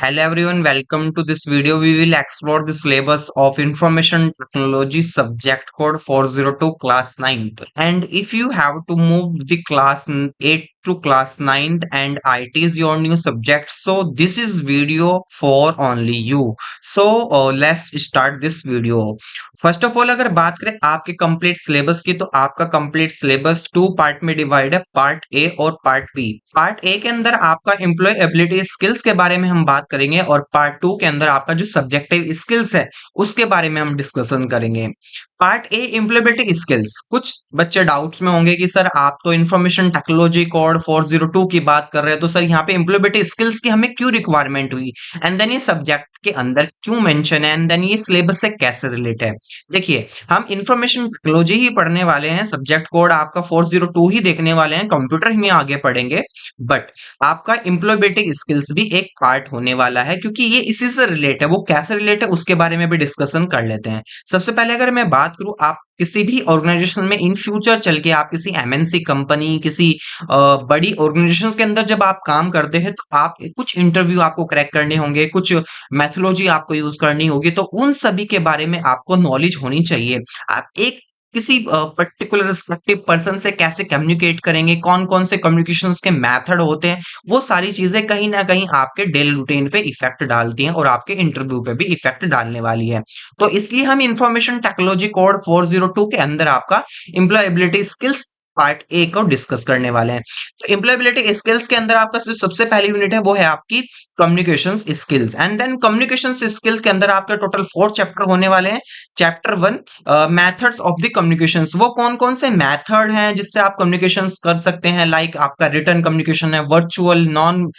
Hello everyone, welcome to this video. We will explore the syllabus of Information Technology subject code 402 class 9th. And if you have to move the class 8 to class 9th and IT is your new subject, so this is video for only you. So let's start this video. First of all अगर बात करें आपके complete syllabus की तो आपका complete syllabus two part में divide है, part A और पार्ट बी। पार्ट ए के अंदर आपका एम्प्लॉय एबिलिटी स्किल्स के बारे में हम बात करेंगे और पार्ट टू के अंदर आपका जो सब्जेक्टिव स्किल्स है उसके बारे में हम डिस्कशन करेंगे। Part A employability skills. कुछ बच्चे डाउट्स में होंगे कि सर आप तो इंफॉर्मेशन टेक्नोलॉजी कोड 402 की बात कर रहे हैं, तो सर यहाँ पे एम्प्लॉयबिलिटी स्किल्स की हमें क्यों रिक्वायरमेंट हुई, एंड देन ये सब्जेक्ट के अंदर क्यों मेंशन है, एंड देन ये सिलेबस से कैसे रिलेट है। देखिए, हम इंफॉर्मेशन टेक्नोलॉजी ही पढ़ने वाले हैं, सब्जेक्ट कोड आपका 402 ही देखने वाले हैं, कंप्यूटर ही में आगे पढ़ेंगे, बट आपका एम्प्लॉयबिलिटी स्किल्स भी एक पार्ट होने वाला है क्योंकि ये इसी से रिलेट है। वो कैसे रिलेट है उसके बारे में भी डिस्कशन कर लेते हैं। सबसे पहले अगर मैं बात करूं, आप किसी भी ऑर्गेनाइजेशन में इन फ्यूचर चल के आप किसी एमएनसी कंपनी, किसी बड़ी ऑर्गेनाइजेशन के अंदर जब आप काम करते हैं तो आप कुछ इंटरव्यू आपको क्रैक करने होंगे, कुछ मेथोलॉजी आपको यूज करनी होगी, तो उन सभी के बारे में आपको नॉलेज होनी चाहिए। आप एक किसी पर्टिकुलर रिस्पेक्टिव पर्सन से कैसे कम्युनिकेट करेंगे, कौन कौन से कम्युनिकेशंस के मेथड होते हैं, वो सारी चीजें कहीं ना कहीं आपके डेली रूटीन पे इफेक्ट डालती हैं और आपके इंटरव्यू पे भी इफेक्ट डालने वाली है। तो इसलिए हम इंफॉर्मेशन टेक्नोलॉजी कोड 402 के अंदर आपका एम्प्लॉयबिलिटी स्किल्स पार्ट ए को डिस्कस करने वाले हैं। तो एम्प्लॉयबिलिटी स्किल्स के अंदर आपका सबसे पहली यूनिट है वो है आपकी communication skills, and then communication skills के अंदर आपके टोटल 4 चैप्टर होने वाले हैं। Chapter 1 methods of the communications. वो कौन कौन से मेथड हैं जिससे आप कम्युनिकेशंस कर सकते हैं, लाइक आपका रिटर्न कम्युनिकेशन है, virtual, non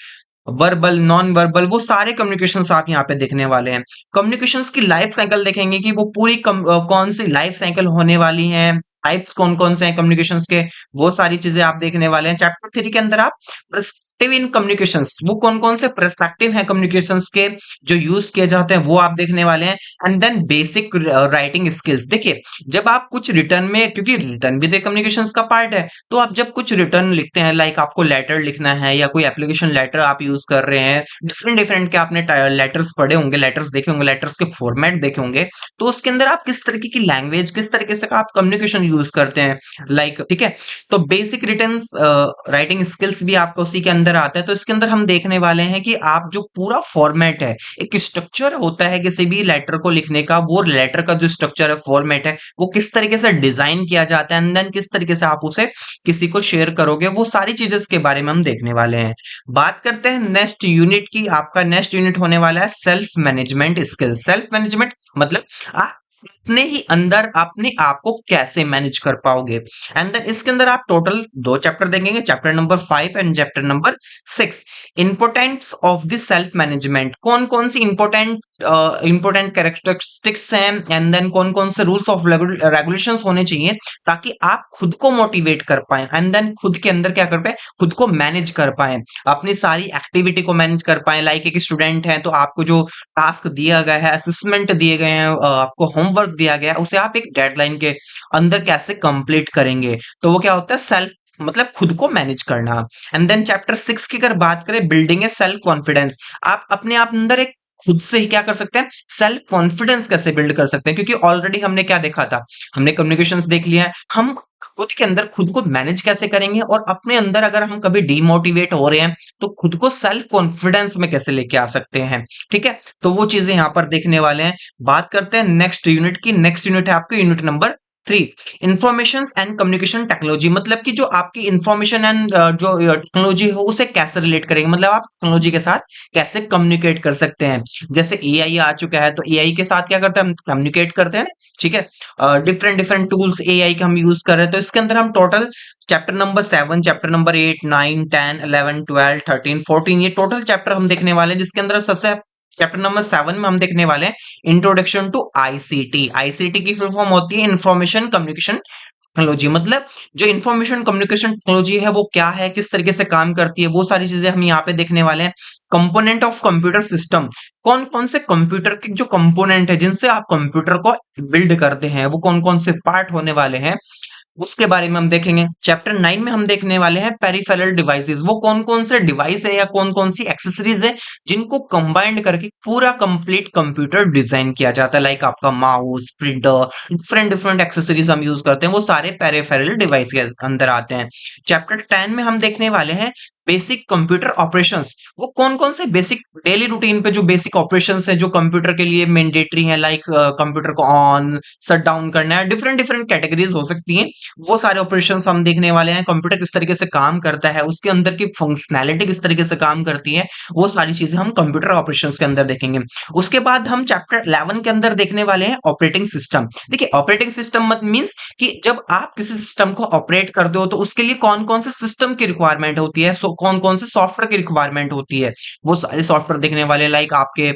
verbal, non verbal, वो सारे कम्युनिकेशंस आप यहाँ पे देखने वाले हैं। कम्युनिकेशंस की लाइफ साइकिल देखेंगे कि वो पूरी कौन सी लाइफ साइकिल होने वाली है, टाइप्स कौन कौन से हैं कम्युनिकेशंस के, वो सारी चीजें आप देखने वाले हैं। चैप्टर 3 के अंदर आप पर्सपेक्टिव इन कम्युनिकेशंस, वो कौन कौन से पर्सपेक्टिव हैं कम्युनिकेशंस के जो यूज किए जाते हैं वो आप देखने वाले हैं। And then basic writing skills. देखिए, जब आप कुछ रिटर्न में, क्योंकि रिटर्न भी तो कम्युनिकेशंस का पार्ट है, तो आप जब कुछ रिटर्न लिखते हैं, लाइक आपको लेटर लिखना है या कोई एप्लीकेशन लेटर आप यूज कर रहे हैं, डिफरेंट डिफरेंट के आपने लेटर्स पढ़े होंगे, लेटर्स देखे होंगे, लेटर्स के फॉर्मेट देखे होंगे, तो उसके अंदर आप किस तरीके की लैंग्वेज, किस तरीके से आप कम्युनिकेशन यूज करते हैं, लाइक ठीक है। तो बेसिक रिटर्न राइटिंग स्किल्स भी आपको उसी के अंदर आता है। तो इसके अंदर हम देखने वाले हैं कि आप जो पूरा फॉर्मेट है, एक स्ट्रक्चर होता है किसी भी लेटर को लिखने का, वो लेटर का जो स्ट्रक्चर है, फॉर्मेट है, वो किस तरीके से डिजाइन किया जाता है, एंड देन किस तरीके से आप उसे किसी को शेयर करोगे, वो सारी चीजें के बारे में हम देखने वाले हैं। बात करते हैं नेक्स्ट यूनिट की। आपका नेक्स्ट यूनिट होने वाला है self management skill. Self management मतलब आप अपने ही अंदर अपने आप को कैसे मैनेज कर पाओगे, एंड देन इसके अंदर आप टोटल 2 चैप्टर देखेंगे, chapter number 5 and chapter number 6। Importance of the self management. कौन कौन सी इंपोर्टेंट कैरेक्टरिस्टिक्स हैं, एंड देन कौन कौन से रूल्स ऑफ रेगुलेशंस होने चाहिए ताकि आप खुद को मोटिवेट कर पाए, एंड देन खुद के अंदर क्या कर पाए, खुद को मैनेज कर पाए, अपनी सारी एक्टिविटी को मैनेज कर पाए। लाइक एक स्टूडेंट है तो आपको जो टास्क दिया गया है, असेसमेंट दिए गए हैं, आपको होमवर्क दिया गया है, उसे आप एक डेडलाइन के अंदर कैसे कंप्लीट करेंगे, तो वो क्या होता है, सेल्फ मतलब खुद को मैनेज करना। एंड देन चैप्टर 6 की अगर बात करें, बिल्डिंग ए सेल्फ कॉन्फिडेंस। आप अपने आप अंदर एक खुद से ही क्या कर सकते हैं, सेल्फ कॉन्फिडेंस कैसे बिल्ड कर सकते हैं, क्योंकि ऑलरेडी हमने क्या देखा था, हमने कम्युनिकेशंस देख लिया है, हम खुद के अंदर खुद को मैनेज कैसे करेंगे, और अपने अंदर अगर हम कभी डीमोटिवेट हो रहे हैं तो खुद को सेल्फ कॉन्फिडेंस में कैसे लेके आ सकते हैं। ठीक है, तो वो चीजें यहाँ पर देखने वाले हैं। बात करते हैं नेक्स्ट यूनिट की। नेक्स्ट यूनिट है आपकी unit number 3, information and communication technology. मतलब कि जो आपकी इंफॉर्मेशन एंड जो टेक्नोलॉजी हो उसे कैसे रिलेट करेंगे, मतलब आप टेक्नोलॉजी के साथ कैसे कम्युनिकेट कर सकते हैं। जैसे एआई आ चुका है, तो एआई के साथ क्या करते हैं, हम कम्युनिकेट करते हैं। ठीक है, डिफरेंट डिफरेंट टूल्स एआई के हम यूज कर रहे हैं। तो इसके अंदर हम total chapter number 7, chapter number 8, 9, 10, 11, 12, 13, 14, ये टोटल चैप्टर हम देखने वाले हैं, जिसके अंदर सबसे चैप्टर नंबर 7 में हम देखने वाले हैं इंट्रोडक्शन टू आईसीटी। आईसीटी की फुल फॉर्म होती है इंफॉर्मेशन कम्युनिकेशन टेक्नोलॉजी। मतलब जो इंफॉर्मेशन कम्युनिकेशन टेक्नोलॉजी है वो क्या है, किस तरीके से काम करती है, वो सारी चीजें हम यहाँ पे देखने वाले हैं। Component of computer system. कौन कौन से कंप्यूटर के जो कंपोनेंट है जिनसे आप कंप्यूटर को बिल्ड करते हैं, वो कौन कौन से पार्ट होने वाले हैं। उसके बारे में हम देखेंगे। चैप्टर 9 में हम देखने वाले हैं पेरिफेरल डिवाइसेस। वो कौन-कौन से डिवाइस है या कौन-कौन सी एक्सेसरीज है जिनको कंबाइंड करके पूरा कंप्लीट कंप्यूटर डिजाइन किया जाता है। लाइक आपका mouse, printer, different different accessories हम यूज करते हैं, वो सारे पेरिफेरल डिवाइस के अंदर आते हैं। चैप्टर 10 में हम देखने वाले हैं बेसिक कंप्यूटर ऑपरेशंस। वो कौन-कौन से बेसिक डेली रूटीन पे जो बेसिक ऑपरेशंस है जो कंप्यूटर के लिए मैंडेटरी है, लाइक कंप्यूटर को ऑन, शट डाउन करना है, डिफरेंट डिफरेंट कैटेगरीज हो सकती हैं। वो सारे ऑपरेशंस हम देखने वाले हैं। कंप्यूटर किस तरीके से काम करता है, उसके अंदर की फंक्शनैलिटी किस तरीके से काम करती है, वो सारी चीजें हम कंप्यूटर ऑपरेशंस के अंदर देखेंगे। उसके बाद हम चैप्टर 11 के अंदर देखने वाले हैं ऑपरेटिंग सिस्टम। देखिए, ऑपरेटिंग सिस्टम मत मींस कि जब आप किसी सिस्टम को ऑपरेट करते हो तो उसके लिए कौन कौन से सिस्टम की रिक्वायरमेंट होती है, सो कौन कौन से सॉफ्टवेयर की रिक्वायरमेंट होती है, वो सारे सॉफ्टवेयर देखने वाले। लाइक आपके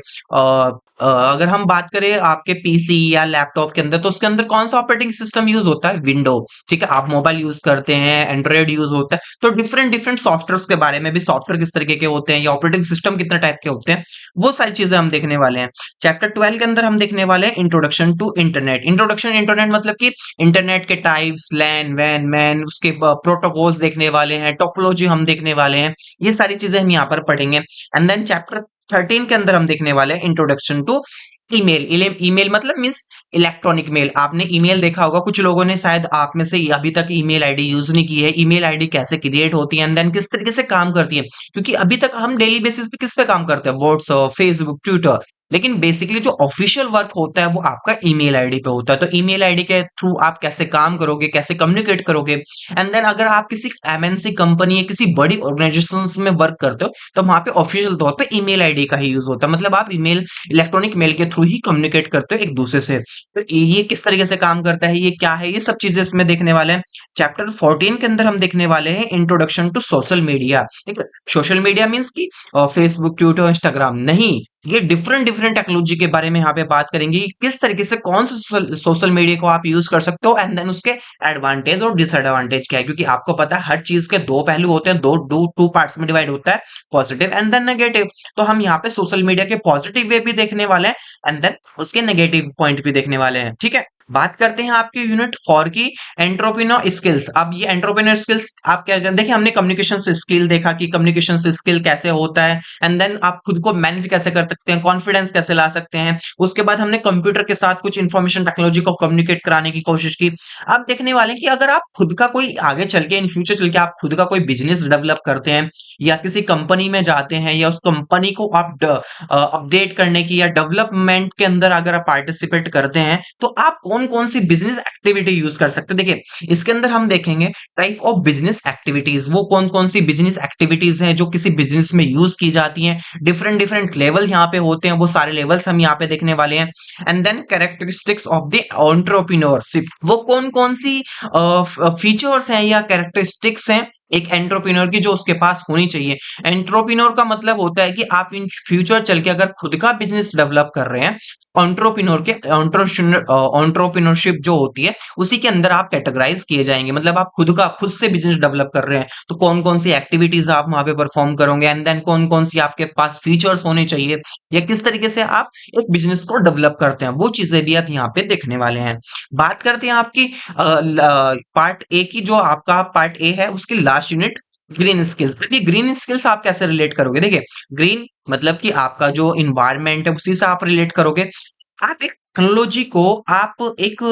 अगर हम बात करें आपके पीसी या लैपटॉप के अंदर, तो उसके अंदर कौन सा ऑपरेटिंग सिस्टम यूज होता है, विंडो। ठीक है, आप मोबाइल यूज करते हैं, एंड्रॉइड यूज होता है, तो डिफरेंट डिफरेंट सॉफ्टवेयर के बारे में भी, सॉफ्टवेयर किस तरीके के होते हैं या ऑपरेटिंग सिस्टम कितने टाइप के होते हैं, वो सारी चीजें हम देखने वाले हैं। चैप्टर 12 के अंदर हम देखने वाले हैं introduction to internet. Introduction internet मतलब कि इंटरनेट के टाइप्स, लैन, वैन, मैन, उसके प्रोटोकॉल्स देखने वाले हैं, टोपोलॉजी हम देखने वाले हैं। ये सारी चीजें हम यहाँ पर पढ़ेंगे। एंड देन चैप्टर 13 के अंदर हम देखने वाले हैं इंट्रोडक्शन टू ईमेल। ईमेल मतलब मीन्स इलेक्ट्रॉनिक मेल। आपने ईमेल देखा होगा, कुछ लोगों ने शायद आप में से अभी तक ईमेल आईडी यूज नहीं की है। ईमेल आईडी कैसे क्रिएट होती है एंड देन किस तरीके से काम करती है, क्योंकि अभी तक हम डेली बेसिस पे किस पे काम करते हैं, व्हाट्सएप, फेसबुक, ट्विटर। लेकिन बेसिकली जो ऑफिशियल वर्क होता है वो आपका ईमेल आईडी पे होता है। तो ईमेल आईडी के थ्रू आप कैसे काम करोगे, कैसे कम्युनिकेट करोगे। एंड देन अगर आप किसी एमएनसी कंपनी या किसी बड़ी ऑर्गेनाइजेशन में वर्क करते हो तो वहां पे ऑफिशियल तौर पे ईमेल आईडी का ही यूज होता है। मतलब आप ईमेल, इलेक्ट्रॉनिक मेल के थ्रू ही कम्युनिकेट करते हो एक दूसरे से। तो ये किस तरीके से काम करता है, ये क्या है, ये सब चीजें इसमें देखने वाले हैं। चैप्टर 14 के अंदर हम देखने वाले हैं इंट्रोडक्शन टू सोशल मीडिया। ठीक है, सोशल मीडिया मीन्स की फेसबुक, ट्विटर, इंस्टाग्राम नहीं, ये डिफरेंट डिफरेंट टेक्नोलॉजी के बारे में यहाँ पे बात करेंगे कि किस तरीके से कौन सा सोशल मीडिया को आप यूज कर सकते हो एंड देन उसके एडवांटेज और डिसएडवांटेज क्या है। क्योंकि आपको पता है हर चीज के दो पहलू होते हैं, दो दो टू पार्ट्स में डिवाइड होता है, पॉजिटिव एंड देन नेगेटिव। तो हम यहाँ पे सोशल मीडिया के पॉजिटिव वे भी देखने वाले हैं एंड देन उसके नेगेटिव पॉइंट भी देखने वाले हैं। ठीक है, बात करते हैं आपके यूनिट 4 की, एंट्रोप्रेन्योर स्किल्स। अब ये एंट्रोप्रेन्योर स्किल्स आप क्या करें, देखिए हमने कम्युनिकेशन स्किल देखा कि कम्युनिकेशन स्किल कैसे होता है एंड देन आप खुद को मैनेज कैसे कर सकते हैं, कॉन्फिडेंस कैसे ला सकते हैं। उसके बाद हमने कंप्यूटर के साथ कुछ इंफॉर्मेशन टेक्नोलॉजी को कम्युनिकेट कराने की कोशिश की। अब देखने वाले हैं कि अगर आप खुद का कोई आगे चल के, इन फ्यूचर चल के आप खुद का कोई बिजनेस डेवलप करते हैं या किसी कंपनी में जाते हैं या उस कंपनी को आप अपडेट करने की या डेवलपमेंट के अंदर अगर आप पार्टिसिपेट करते हैं, तो आप कौन कौन सी बिजनेस एक्टिविटी यूज कर सकते हैं। देखिए, इसके अंदर हम देखेंगे टाइप ऑफ बिजनेस एक्टिविटीज। वो कौन कौन सी बिजनेस एक्टिविटीज हैं जो किसी बिजनेस में यूज की जाती हैं। डिफरेंट डिफरेंट लेवल यहाँ पे होते हैं, वो सारे लेवल्स हम यहाँ पे देखने वाले हैं। And then characteristics of the entrepreneurship. वो कौन कौन सी फीचर्स हैं या कैरेक्टरिस्टिक्स हैं एक एंटरप्रेन्योर की जो उसके पास होनी चाहिए। एंटरप्रेन्योर का मतलब होता है कि आप इन फ्यूचर चल के अगर खुद का बिजनेस डेवलप कर रहे हैं, एंटरप्रेन्योर के एंटरप्रेन्योरशिप जो होती है उसी के अंदर आप कैटेगराइज किए जाएंगे। मतलब आप खुद से बिजनेस डेवलप कर रहे हैं तो कौन कौन सी एक्टिविटीज आप वहां पे परफॉर्म करोगे एंड देन कौन कौन सी आपके पास फीचर्स होने चाहिए या किस तरीके से आप एक बिजनेस को डेवलप करते हैं, वो चीजें भी आप यहाँ पे देखने वाले हैं। बात करते हैं आपकी पार्ट ए की। जो आपका पार्ट ए है उसकी लास्ट यूनिट ग्रीन स्किल्स। देखिए, ग्रीन स्किल्स आप कैसे रिलेट करोगे। देखिए, ग्रीन मतलब कि आपका जो इन्वायरमेंट है उसी से आप रिलेट करोगे। आप एक टेक्नोलॉजी को आप एक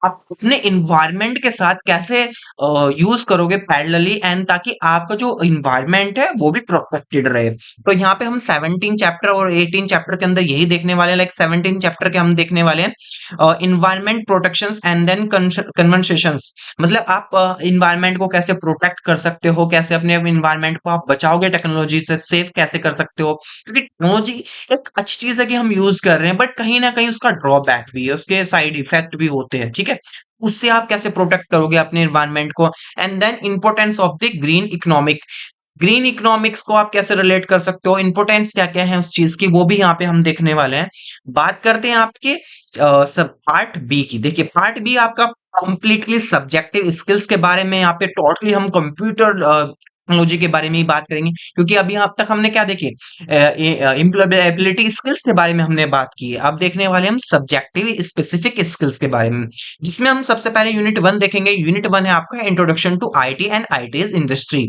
आप अपने इन्वायरमेंट के साथ कैसे यूज करोगे पैरेलली एंड ताकि आपका जो इन्वायरमेंट है वो भी प्रोटेक्टेड रहे। तो यहाँ पे हम 17 चैप्टर और 18 चैप्टर के अंदर यही देखने वाले हैं। लाइक 17 चैप्टर के हम देखने वाले हैं environment protections and then conversations. मतलब आप इन्वायरमेंट को कैसे प्रोटेक्ट कर सकते हो, कैसे अपने इन्वायरमेंट को आप बचाओगे, टेक्नोलॉजी से सेफ कैसे कर सकते हो। क्योंकि टेक्नोलॉजी एक अच्छी चीज है कि हम यूज कर रहे हैं, बट कहीं ना कहीं उसका ड्रॉबैक भी है, उसके साइड इफेक्ट भी होते हैं। ठीक है, उससे आप कैसे प्रोटेक्ट करोगे अपने एनवायरनमेंट को। And then importance of the green economic. Green economics को आप कैसे रिलेट कर सकते हो, इंपॉर्टेंस क्या क्या है उस चीज की, वो भी यहाँ पे हम देखने वाले हैं। बात करते हैं आपके सब पार्ट बी की। देखिए, पार्ट बी आपका कंप्लीटली सब्जेक्टिव स्किल्स के बारे में। यहाँ पे टोटली हम कंप्यूटर टेक्नोलॉजी के बारे में ही बात करेंगे, क्योंकि अभी अब तक हमने क्या देखे, एम्प्लॉयबिलिटी स्किल्स के बारे में हमने बात की है। अब देखने वाले हम सब्जेक्टिव स्पेसिफिक स्किल्स के बारे में, जिसमें हम सबसे पहले यूनिट 1 देखेंगे। यूनिट 1 है आपका introduction to IT and ITs industry.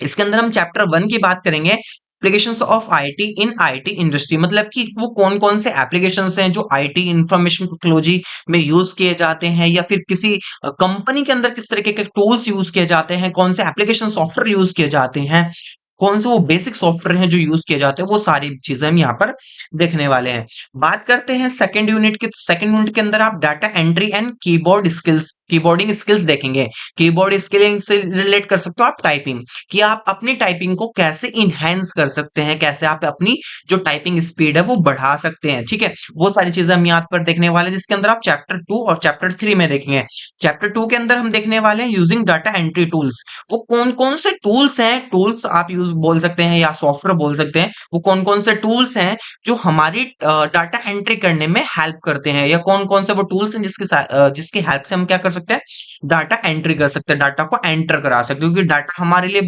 इसके अंदर हम चैप्टर 1 की बात करेंगे, applications of IT in IT industry, मतलब कि वो कौन कौन से एप्लीकेशंस हैं जो आईटी इंफॉर्मेशन टेक्नोलॉजी में यूज किए जाते हैं, या फिर किसी कंपनी के अंदर किस तरीके के टूल्स यूज किए जाते हैं, कौन से एप्लीकेशन सॉफ्टवेयर यूज किए जाते हैं, कौन से वो बेसिक सॉफ्टवेयर हैं जो यूज किए जाते हैं, वो सारी चीजें हम यहाँ पर देखने वाले हैं। बात करते हैं सेकंड यूनिट की। सेकंड यूनिट के अंदर आप data entry and keyboard skills, keyboarding skills देखेंगे। कीबोर्ड स्किलिंग से रिलेट कर सकते हो आप टाइपिंग, कि आप अपनी टाइपिंग को कैसे इनहेंस कर सकते हैं, कैसे आप अपनी जो टाइपिंग स्पीड है वो बढ़ा सकते हैं। ठीक है, वो सारी चीजें हम यहाँ पर देखने वाले हैं, जिसके अंदर आप चैप्टर 2 और चैप्टर 3 में देखेंगे। चैप्टर 2 के अंदर हम देखने वाले हैं यूजिंग डाटा एंट्री टूल्स। वो कौन कौन से टूल्स हैं, टूल्स आप यूज बोल सकते हैं या सॉफ्टवेयर बोल सकते हैं, वो कौन कौन से टूल्स हैं जो हमारी डाटा एंट्री करने में हेल्प करते हैं, या कौन कौन से वो टूल्स हैं जिसकी हेल्प से हम क्या कर सकते हैं, डाटा एंट्री कर सकते हैं, डाटा को एंटर करा सकते हैं, क्योंकि डाटा हमारे लिए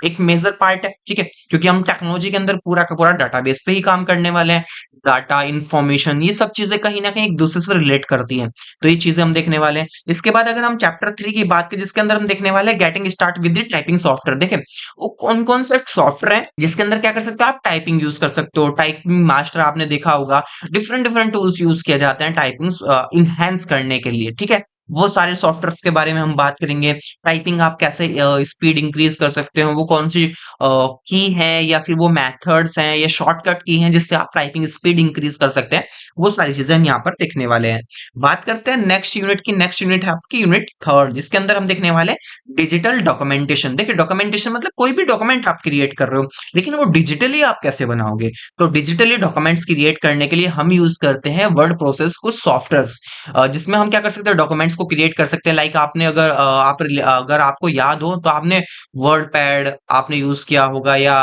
एक मेजर पार्ट है। ठीक है, क्योंकि हम टेक्नोलॉजी के अंदर पूरा का पूरा डाटाबेस पे ही काम करने वाले हैं। डाटा इंफॉर्मेशन ये सब चीजें कहीं ना कहीं एक दूसरे से रिलेट करती हैं, तो ये चीजें हम देखने वाले हैं। इसके बाद अगर हम चैप्टर 3 की बात करें, जिसके अंदर हम देखने वाले हैं getting start with the typing software. देखें वो कौन कौन से सॉफ्टवेयर है जिसके अंदर क्या कर सकते हो, आप टाइपिंग यूज कर सकते हो। टाइपिंग मास्टर आपने देखा होगा, डिफरेंट डिफरेंट टूल्स यूज किए जाते हैं टाइपिंग इनहेंस करने के लिए। ठीक है, वो सारे सॉफ्टवेयर्स के बारे में हम बात करेंगे। टाइपिंग आप कैसे स्पीड इंक्रीज कर सकते हो, वो कौन सी की है या फिर वो मेथड्स हैं या शॉर्टकट की हैं जिससे आप टाइपिंग स्पीड इंक्रीज कर सकते हैं, वो सारी चीजें हम यहाँ पर देखने वाले हैं। बात करते हैं नेक्स्ट यूनिट की। नेक्स्ट यूनिट है आपकी यूनिट 3, जिसके अंदर हम देखने वाले हैं डिजिटल डॉक्यूमेंटेशन। देखिए डॉक्यूमेंटेशन मतलब कोई भी डॉक्यूमेंट आप क्रिएट कर रहे हो, लेकिन वो डिजिटली आप कैसे बनाओगे। तो डिजिटली डॉक्यूमेंट्स क्रिएट करने के लिए हम यूज करते हैं वर्ड प्रोसेस कुछ सॉफ्टवेयर, जिसमें हम क्या कर सकते हैं, डॉक्यूमेंट्स को क्रिएट कर सकते हैं। लाइक आपने अगर आपको याद हो तो आपने वर्ड पैड आपने यूज किया होगा, या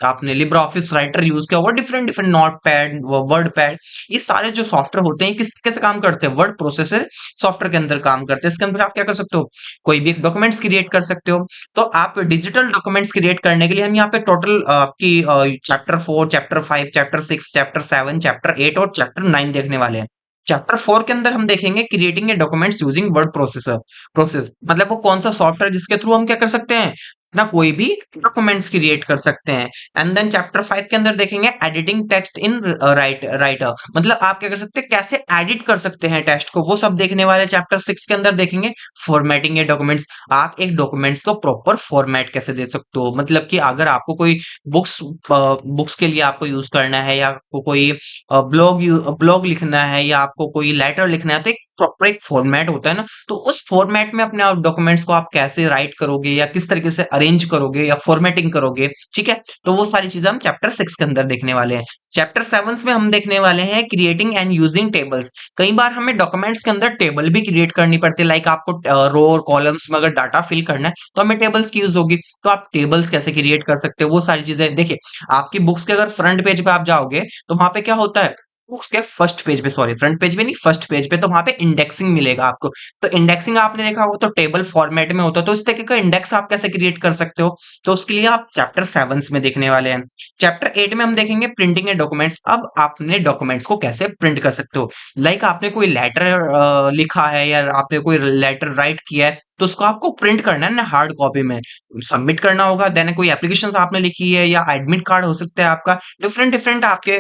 आपने लिब्रा ऑफिस राइटर यूज किया होगा, different different note pad, word pad, ये सारे जो सॉफ्टवेयर होते हैं किस कैसे काम करते हैं, वर्ड प्रोसेसर सॉफ्टवेयर के अंदर काम करते हैं। इसके अंदर आप क्या कर सकते हो, कोई भी एक डॉक्यूमेंट्स क्रिएट कर सकते हो। तो आप डिजिटल डॉक्यूमेंट्स क्रिएट करने के लिए हम यहाँ पे टोटल आपकी chapter 4, chapter 5, chapter 6, chapter 7, chapter 8 और चैप्टर 9 देखने वाले हैं। चैप्टर 4 के अंदर हम देखेंगे creating a documents using word process, मतलब वो कौन सा सॉफ्टवेयर जिसके थ्रू हम क्या कर सकते हैं, ना कोई भी डॉक्यूमेंट्स क्रिएट कर सकते हैं। एंड देन चैप्टर 5 के अंदर देखेंगे एडिटिंग टेक्स्ट इन राइटर, मतलब आप क्या कर सकते हैं, कैसे एडिट कर सकते हैं टेक्स्ट को, वो सब देखने वाले। चैप्टर 6 के अंदर देखेंगे फॉर्मेटिंग ए डॉक्यूमेंट्स, आप एक डॉक्यूमेंट्स को प्रॉपर फॉर्मेट कैसे दे सकते हो, मतलब कि अगर आपको कोई बुक्स बुक्स के लिए आपको यूज करना है, या आपको कोई ब्लॉग लिखना है, या आपको कोई लेटर लिखना है, तो एक प्रॉपर एक फॉर्मेट होता है ना, तो उस फॉर्मेट में अपने डॉक्यूमेंट्स को आप कैसे राइट करोगे, या किस तरीके से अरेंज करोगे या फॉर्मेटिंग करोगे। ठीक है, तो वो सारी चीजें हम चैप्टर 6 के अंदर देखने वाले हैं। चैप्टर 7 में हम देखने वाले हैं क्रिएटिंग एंड यूजिंग टेबल्स। कई बार हमें डॉक्यूमेंट्स के अंदर टेबल भी क्रिएट करनी पड़ती है, लाइक आपको रो और कॉलम्स में अगर डाटा फिल करना है तो हमें टेबल्स की यूज होगी। तो आप टेबल्स कैसे क्रिएट कर सकते हो, वो सारी चीजें देखिए। आपकी बुक्स के अगर फ्रंट पेज पे आप जाओगे तो वहां पे क्या होता है, बुक्स के फर्स्ट पेज पे, सॉरी फ्रंट पेज पे नहीं, फर्स्ट पेज पे, तो वहां पे इंडेक्सिंग मिलेगा आपको। तो इंडेक्सिंग आपने देखा होगा तो टेबल फॉर्मेट में होता है, तो इस तरीके का इंडेक्स आप कैसे क्रिएट कर सकते हो, तो उसके लिए आप चैप्टर 7 में देखने वाले हैं। चैप्टर 8 में हम देखेंगे प्रिंटिंग ए डॉक्यूमेंट्स। अब आपने डॉक्यूमेंट्स को कैसे प्रिंट कर सकते हो, लाइक आपने कोई लेटर लिखा है या आपने कोई लेटर राइट किया है, तो उसको आपको प्रिंट करना है ना, हार्ड कॉपी में सबमिट करना होगा। देन कोई एप्लीकेशन आपने लिखी है या एडमिट कार्ड हो सकता है आपका, डिफरेंट डिफरेंट आपके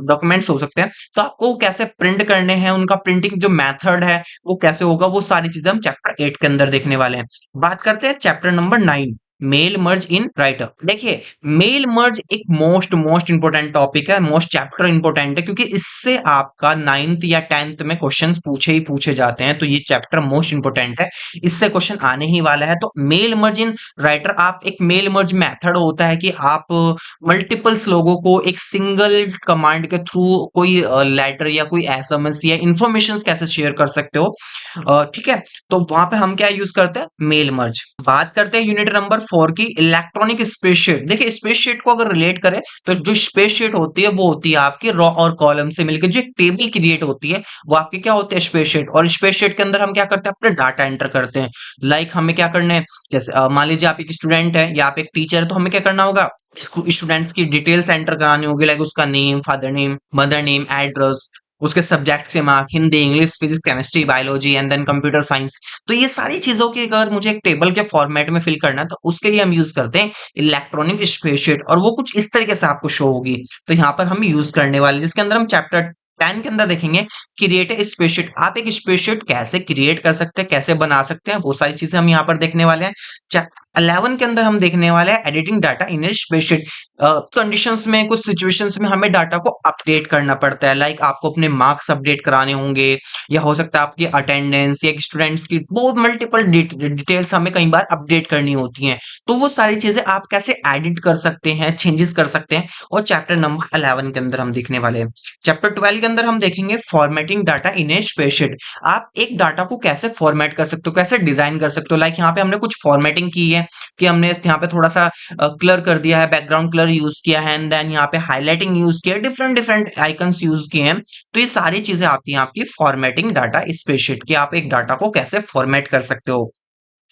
डॉक्यूमेंट्स हो सकते हैं, तो आपको कैसे प्रिंट करने हैं, उनका प्रिंटिंग जो मेथड है वो कैसे होगा, वो सारी चीजें हम चैप्टर 8 के अंदर देखने वाले हैं। बात करते हैं chapter number 9, mail merge in writer. देखिए मेल मर्ज एक मोस्ट मोस्ट इंपोर्टेंट टॉपिक है, मोस्ट चैप्टर इंपोर्टेंट है, क्योंकि इससे आपका 9th या 10th में क्वेश्चंस पूछे ही पूछे जाते हैं, तो ये चैप्टर मोस्ट इंपोर्टेंट है, इससे क्वेश्चन आने ही वाला है। तो मेल मर्ज इन राइटर, आप एक मेल मर्ज मेथड होता है कि आप मल्टीपल्स लोगों को एक सिंगल कमांड के थ्रू कोई लेटर या कोई एसएमएस या इंफॉर्मेशन कैसे शेयर कर सकते हो। ठीक है, तो वहां पे हम क्या यूज करते हैं, मेल मर्ज। बात करते हैं यूनिट नंबर 4 की इलेक्ट्रॉनिक स्प्रेडशीट। देखिए स्प्रेडशीट को अगर रिलेट करें तो जो स्प्रेडशीट होती है वो होती है आपकी रॉ और कॉलम से मिलकर जो एक टेबल क्रिएट होती है वो आपकी क्या होती है स्प्रेडशीट। और स्प्रेडशीट के अंदर हम क्या करते हैं अपने डाटा एंटर करते हैं। लाइक हमें क्या करना है, जैसे मान लीजिए आप एक स्टूडेंट है या आप एक टीचर है तो हमें क्या करना होगा, स्टूडेंट्स की डिटेल्स एंटर करानी होगी, लाइक उसका name, father name, mother name, address, उसके सब्जेक्ट के mark, Hindi, English, physics, chemistry, biology and then computer science. तो ये सारी चीजों की अगर मुझे एक टेबल के फॉर्मेट में फिल करना है तो उसके लिए हम यूज करते हैं इलेक्ट्रॉनिक स्प्रेडशीट, और वो कुछ इस तरीके से आपको शो होगी। तो यहाँ पर हम यूज करने वाले जिसके अंदर हम चैप्टर 10 के अंदर देखेंगे क्रिएट ए स्प्रेडशीट। आप एक स्प्रेडशीट कैसे क्रिएट कर सकते हैं, कैसे बना सकते हैं, वो सारी चीजें हम यहाँ पर देखने वाले हैं। चैप्टर 11 के अंदर हम देखने वाले हैं editing data in A spreadsheet. Conditions में, कुछ सिचुएशंस में हमें डाटा को अपडेट करना पड़ता है, लाइक आपको अपने मार्क्स अपडेट कराने होंगे, या हो सकता है आपकी अटेंडेंस या स्टूडेंट्स की बहुत मल्टीपल डिटेल्स हमें कई बार अपडेट करनी होती हैं। तो वो सारी चीजें आप कैसे एडिट कर सकते हैं, चेंजेस कर सकते हैं, और चैप्टर नंबर 11 के अंदर हम देखने वाले हैं। चैप्टर 12 के अंदर हम देखेंगे formatting data in A spreadsheet. आप एक डाटा को कैसे फॉर्मेट कर सकते हो, कैसे डिजाइन कर सकते हो। लाइक यहाँ पे हमने कुछ फॉर्मेटिंग की है कि हमने यहाँ पे थोड़ा सा कलर कर दिया है, बैकग्राउंड कलर यूज किया है, एंड देन यहाँ पे हाईलाइटिंग यूज किया है, डिफरेंट डिफरेंट आइकन्स यूज किए हैं। तो ये सारी चीजें आती हैं आपकी फॉर्मेटिंग डाटा स्प्रेडशीट की, आप एक डाटा को कैसे फॉर्मेट कर सकते हो।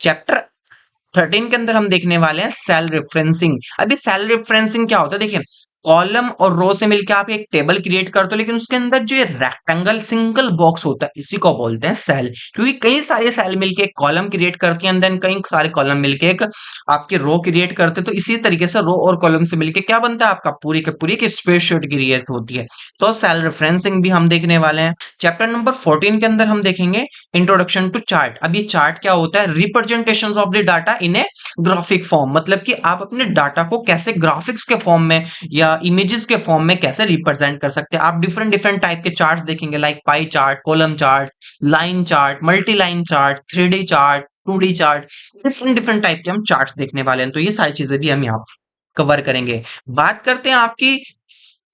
चैप्टर 13 के अंदर हम देखने वाले हैं सेल रेफरेंसिंग। अभी सेल रेफरेंसिंग क्या होता है, देखिए कॉलम और रो से मिलकर आप एक टेबल क्रिएट करते हो, लेकिन उसके अंदर जो ये रेक्टेंगल सिंगल बॉक्स होता है इसी को बोलते हैं सेल। क्योंकि कई सारे सेल मिलके एक कॉलम क्रिएट करती हैं, देन कई सारे कॉलम मिलके एक आपके रो क्रिएट करते हैं। तो इसी तरीके से रो और कॉलम से मिलके क्या बनता है आपका पूरी की पूरी एक स्प्रेडशीट क्रिएट होती है। तो सेल रेफरेंसिंग भी हम देखने वाले हैं। चैप्टर नंबर 14 के अंदर हम देखेंगे इंट्रोडक्शन टू चार्ट। अब ये चार्ट क्या होता है, representation of the data in A graphic form, मतलब कि आप अपने डाटा को कैसे ग्राफिक्स के फॉर्म में या इमेजेस के फॉर्म में कैसे रिप्रेजेंट कर सकते हैं। आप डिफरेंट डिफरेंट टाइप के चार्ट्स देखेंगे, like pie chart, column chart, line chart, multi line chart, 3D chart, 2D chart, different different type के हम चार्ट्स देखने वाले हैं। तो ये सारी चीजें भी हम यहाँ कवर करेंगे। बात करते हैं आपकी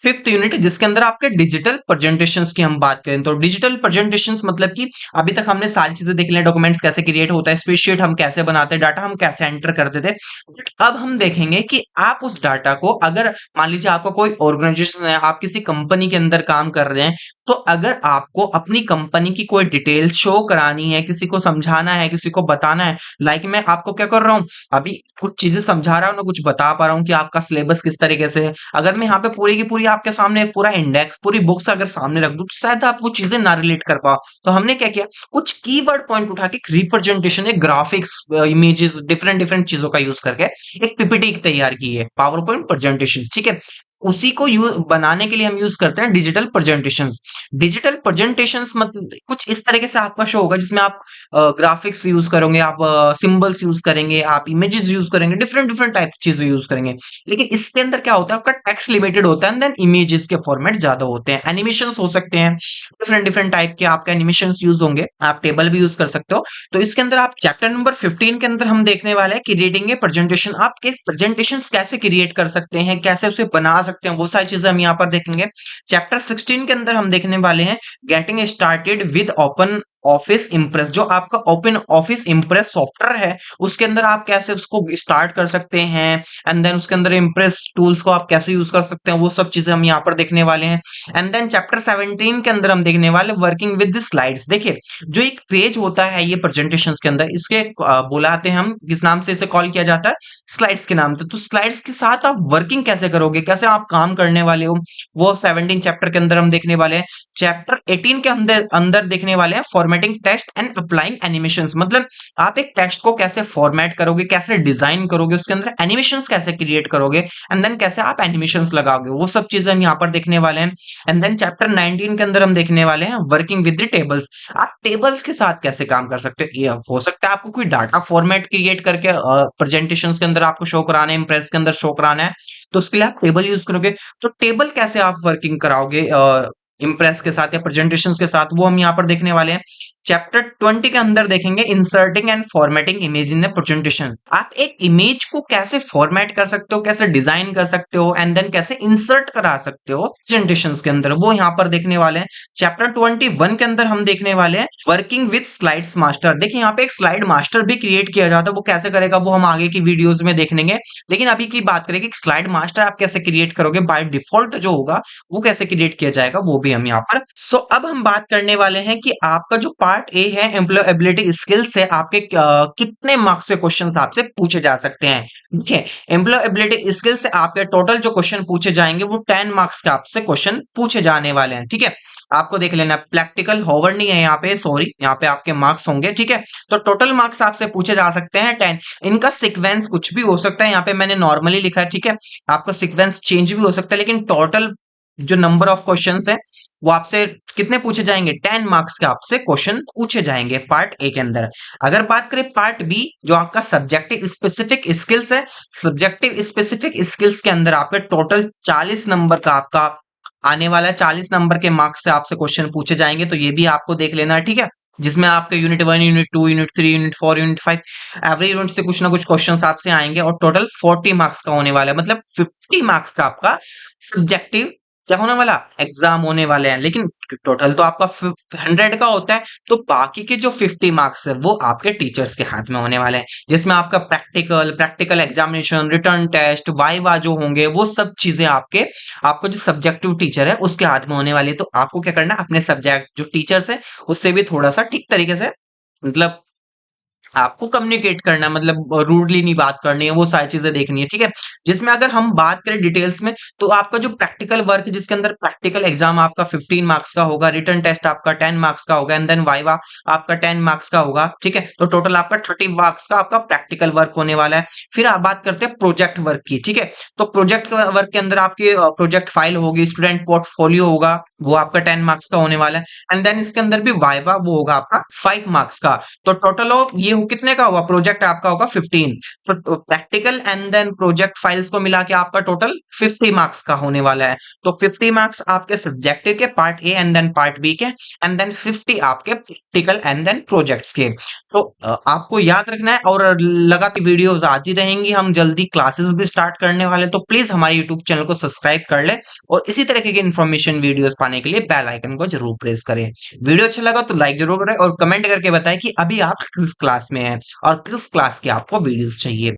फिफ्थ यूनिट जिसके अंदर आपके डिजिटल प्रेजेंटेशंस की हम बात करें। तो डिजिटल प्रेजेंटेशंस मतलब कि अभी तक हमने सारी चीजें देख ली, डॉक्यूमेंट्स कैसे क्रिएट होता है, स्प्रेडशीट हम कैसे बनाते हैं, डाटा हम कैसे एंटर करते थे। बट अब हम देखेंगे कि आप उस डाटा को, अगर मान लीजिए आपका कोई ऑर्गेनाइजेशन है, आप किसी कंपनी के अंदर काम कर रहे हैं, तो अगर आपको अपनी कंपनी की कोई डिटेल शो करानी है, किसी को समझाना है, किसी को बताना है, लाइक मैं आपको क्या कर रहा हूँ, अभी कुछ चीजें समझा रहा हूँ ना, कुछ बता पा रहा हूँ कि आपका सिलेबस किस तरीके से है। अगर मैं यहाँ पे पूरी की पूरी आपके सामने एक पूरा इंडेक्स, पूरी बुक्स अगर सामने रख दूं तो शायद आप वो चीजें ना रिलेट कर पाओ। तो हमने क्या किया, कुछ कीवर्ड पॉइंट उठा के रिप्रेजेंटेशन, एक ग्राफिक्स, इमेजेस, डिफरेंट डिफरेंट चीजों का यूज करके एक पीपीटी तैयार की है, पावर पॉइंट प्रेजेंटेशन, ठीक है। उसी को यूज बनाने के लिए हम यूज करते हैं डिजिटल प्रेजेंटेशंस। डिजिटल प्रेजेंटेशंस मतलब कुछ इस तरीके से आपका शो होगा जिसमें आप ग्राफिक्स यूज करोगे, आप सिंबल्स यूज करेंगे, आप इमेजेस यूज करेंगे, डिफरेंट डिफरेंट टाइप की चीजें यूज करेंगे। लेकिन इसके अंदर क्या होता है, आपका टेक्स्ट लिमिटेड होता है, देन इमेजेस के फॉर्मेट ज्यादा होते हैं, एनिमेशंस हो सकते हैं, डिफरेंट डिफरेंट टाइप के आपके एनिमेशंस यूज होंगे, आप टेबल भी यूज कर सकते हो। तो इसके अंदर आप चैप्टर नंबर 15 के अंदर हम देखने वाले हैं क्रिएटिंग ए प्रेजेंटेशन। आप प्रेजेंटेशन कैसे क्रिएट कर सकते हैं, कैसे उसे बना सकते हैं, वो सारी चीजें हम यहाँ पर देखेंगे। चैप्टर 16 के अंदर हम देखने वाले हैं getting started with open office Impress. जो आपका ओपन ऑफिस इंप्रेस सॉफ्टवेयर है उसके अंदर आप कैसे उसको स्टार्ट कर सकते हैं, एंड देन उसके अंदर इंप्रेस टूल्स को आप कैसे यूज कर सकते हैं, वो सब चीजें हम यहाँ पर देखने वाले हैं। एंड देन चैप्टर 17 के अंदर हम देखने वाले वर्किंग विद द स्लाइड्स। देखिए जो एक पेज होता है ये प्रेजेंटेशंस के अंदर, इसके बुलाते हैं हम, किस नाम से इसे कॉल किया जाता है, स्लाइड्स के नाम से। तो स्लाइड्स के साथ आप वर्किंग कैसे करोगे, कैसे आप काम करने वाले हो, वो 17 चैप्टर के अंदर हम देखने वाले हैं। चैप्टर 18 के अंदर अंदर देखने वाले हैं formatting text and applying animations. मतलब आप एक टेक्स्ट को कैसे फॉर्मेट करोगे, कैसे डिजाइन करोगे, उसके अंदर एनिमेशंस कैसे क्रिएट करोगे, एंड देन कैसे आप एनिमेशंस लगाओगे, वो सब चीजें हम यहाँ पर देखने वाले हैं। एंड देन चैप्टर 19 के अंदर हम देखने वाले हैं वर्किंग विद द टेबल्स। आप टेबल्स के साथ कैसे काम कर सकते हो। ये हो सकता है आपको कोई डाटा फॉर्मेट क्रिएट करके प्रेजेंटेशंस के अंदर आपको शो कराना है, इंप्रेस के अंदर शो कराना है, तो उसके लिए आप टेबल यूज करोगे। तो टेबल कैसे आप वर्किंग कराओगे इंप्रेस के साथ या प्रेजेंटेशंस के साथ, वो हम यहाँ पर देखने वाले हैं। चैप्टर 20 के अंदर देखेंगे inserting and formatting image in presentation. आप एक इमेज को कैसे फॉर्मेट कर सकते हो, कैसे डिजाइन कर सकते हो एंड देन कैसे इंसर्ट करा सकते हो प्रेजेंटेशंस के अंदर, वो यहाँ पर देखने वाले हैं। चैप्टर 21 के अंदर हम देखने वाले हैं वर्किंग विद स्लाइड्स मास्टर। देखिए यहाँ पे एक स्लाइड मास्टर भी क्रिएट किया जाता है, वो कैसे करेगा वो हम आगे की वीडियोस में देख लेंगे। लेकिन अभी की बात करें कि स्लाइड मास्टर आप कैसे क्रिएट करोगे, बाय डिफॉल्ट जो होगा वो कैसे क्रिएट किया जाएगा वो भी हम यहाँ पर। सो अब हम बात करने वाले हैं कि आपका जो पार्ट ए है एम्प्लॉयबिलिटी स्किल्स है, आपके कितने मार्क्स के क्वेश्चन आपसे पूछे जा सकते हैं। देखिए एम्प्लॉयबिलिटी स्किल्स से आपके टोटल जो क्वेश्चन पूछे जाएंगे वो 10 मार्क्स के आपसे क्वेश्चन पूछे जाने वाले हैं। ठीक है, आपको देख लेना, प्रैक्टिकल होवर नहीं है यहाँ पे, सॉरी, यहाँ पे आपके मार्क्स होंगे। ठीक है, तो टोटल मार्क्स आपसे पूछे जा सकते हैं 10। इनका सीक्वेंस कुछ भी हो सकता है, यहाँ पे मैंने नॉर्मली लिखा है। ठीक है, आपका सीक्वेंस चेंज भी हो सकता है, लेकिन टोटल जो नंबर ऑफ क्वेश्चंस है वो आपसे कितने पूछे जाएंगे, 10 मार्क्स के आपसे क्वेश्चन पूछे जाएंगे पार्ट ए के अंदर। अगर बात करें पार्ट बी जो आपका सब्जेक्टिव स्पेसिफिक स्किल्स है, सब्जेक्टिव स्पेसिफिक स्किल्स के अंदर आपके टोटल 40 नंबर का आपका आने वाला है। 40 नंबर के मार्क्स से आपसे क्वेश्चन पूछे जाएंगे, तो ये भी आपको देख लेना है। ठीक है, जिसमें आपके unit 1, unit 2, unit 3, unit 4, unit 5 every unit से कुछ ना कुछ क्वेश्चंस आपसे आएंगे और टोटल 40 मार्क्स का होने वाला है। मतलब 50 मार्क्स का आपका सब्जेक्टिव क्या होने वाला, एग्जाम होने वाले हैं। लेकिन टोटल तो आपका 100 का होता है, तो बाकी के जो 50 मार्क्स है वो आपके टीचर्स के हाथ में होने वाले हैं, जिसमें आपका practical examination, written test, viva जो होंगे वो सब चीजें आपके, आपको जो सब्जेक्टिव टीचर है उसके हाथ में होने वाली है। तो आपको क्या करना है, अपने सब्जेक्ट जो टीचर्स है उससे भी थोड़ा सा ठीक तरीके से, मतलब आपको कम्युनिकेट करना है, मतलब रूडली नहीं बात करनी है, वो सारी चीजें देखनी है। ठीक है, जिसमें अगर हम बात करें डिटेल्स में, तो आपका जो प्रैक्टिकल वर्क है जिसके अंदर प्रैक्टिकल एग्जाम आपका 15 मार्क्स का होगा, रिटर्न टेस्ट आपका 10 मार्क्स का होगा एंड देन वाइवा आपका 10 मार्क्स का होगा। ठीक है, तो टोटल आपका 30 मार्क्स का आपका प्रैक्टिकल वर्क होने वाला है। फिर आप बात करते हैं प्रोजेक्ट वर्क की। ठीक है, तो प्रोजेक्ट वर्क के अंदर आपकी प्रोजेक्ट फाइल होगी, स्टूडेंट पोर्टफोलियो होगा, वो आपका 10 मार्क्स का होने वाला है एंड देन इसके अंदर भी वाइवा वो होगा आपका 5 मार्क्स का। तो टोटल ऑफ ये कितने का होगा, प्रोजेक्ट आपका होगा 15। तो practical and then project files को मिला के आपका टोटल 50 मार्क्स का होने वाला है। तो 50 मार्क्स आपके सब्जेक्टिव के part A and then part B के एंड देन 50 आपके प्रैक्टिकल एंड देन प्रोजेक्ट्स के। तो आपको याद रखना है, और लगातार वीडियोस आती रहेंगी, हम जल्दी क्लासेस भी स्टार्ट करने वाले, तो प्लीज हमारे यूट्यूब चैनल को सब्सक्राइब कर ले और इसी तरह की इन्फॉर्मेशन वीडियोस पाने के लिए बेल आइकन को जरूर प्रेस करें। वीडियो अच्छा लगा तो लाइक जरूर करें और कमेंट करके बताएं कि अभी आप किस क्लास में हैं और किस क्लास के आपको वीडियोस चाहिए।